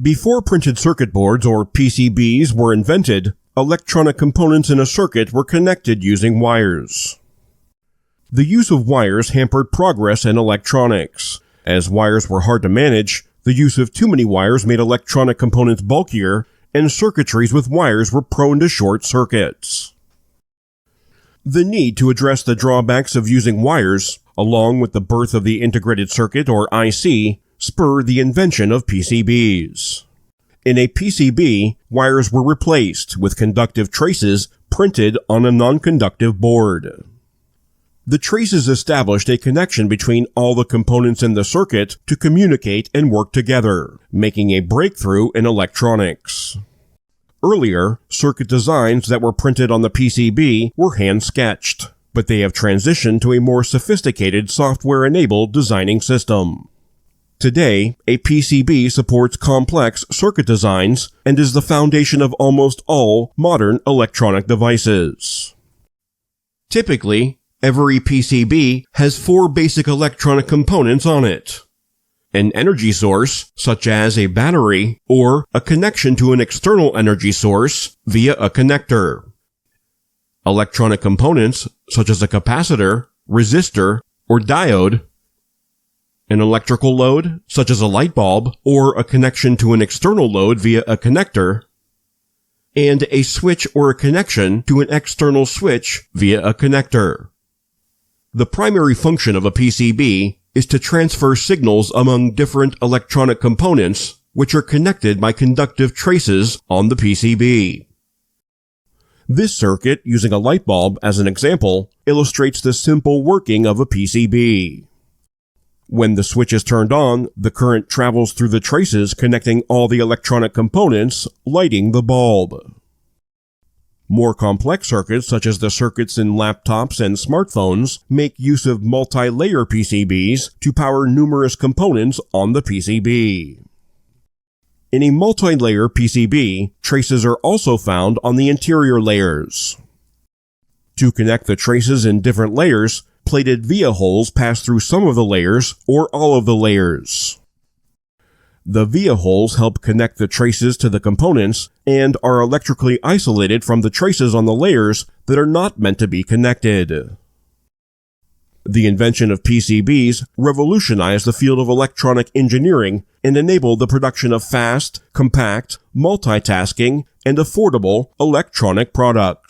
Before printed circuit boards, or PCBs, were invented, electronic components in a circuit were connected using wires. The use of wires hampered progress in electronics. As wires were hard to manage, the use of too many wires made electronic components bulkier, and circuitries with wires were prone to short circuits. The need to address the drawbacks of using wires, along with the birth of the integrated circuit, or IC, spurred the invention of PCBs. In a PCB, wires were replaced with conductive traces printed on a non-conductive board. The traces established a connection between all the components in the circuit to communicate and work together, making a breakthrough in electronics. Earlier, circuit designs that were printed on the PCB were hand-sketched, but they have transitioned to a more sophisticated software-enabled designing system. Today, a PCB supports complex circuit designs and is the foundation of almost all modern electronic devices. Typically, every PCB has 4 basic electronic components on it: an energy source, such as a battery, or a connection to an external energy source via a connector. Electronic components, such as a capacitor, resistor, or diode. An electrical load, such as a light bulb, or a connection to an external load via a connector. And a switch or a connection to an external switch via a connector. The primary function of a PCB is to transfer signals among different electronic components, which are connected by conductive traces on the PCB. This circuit, using a light bulb as an example, illustrates the simple working of a PCB. When the switch is turned on, the current travels through the traces connecting all the electronic components, lighting the bulb. More complex circuits, such as the circuits in laptops and smartphones, make use of multilayer PCBs to power numerous components on the PCB. In a multilayer PCB, traces are also found on the interior layers. To connect the traces in different layers, plated via holes pass through some of the layers or all of the layers. The via holes help connect the traces to the components and are electrically isolated from the traces on the layers that are not meant to be connected. The invention of PCBs revolutionized the field of electronic engineering and enabled the production of fast, compact, multitasking, and affordable electronic products.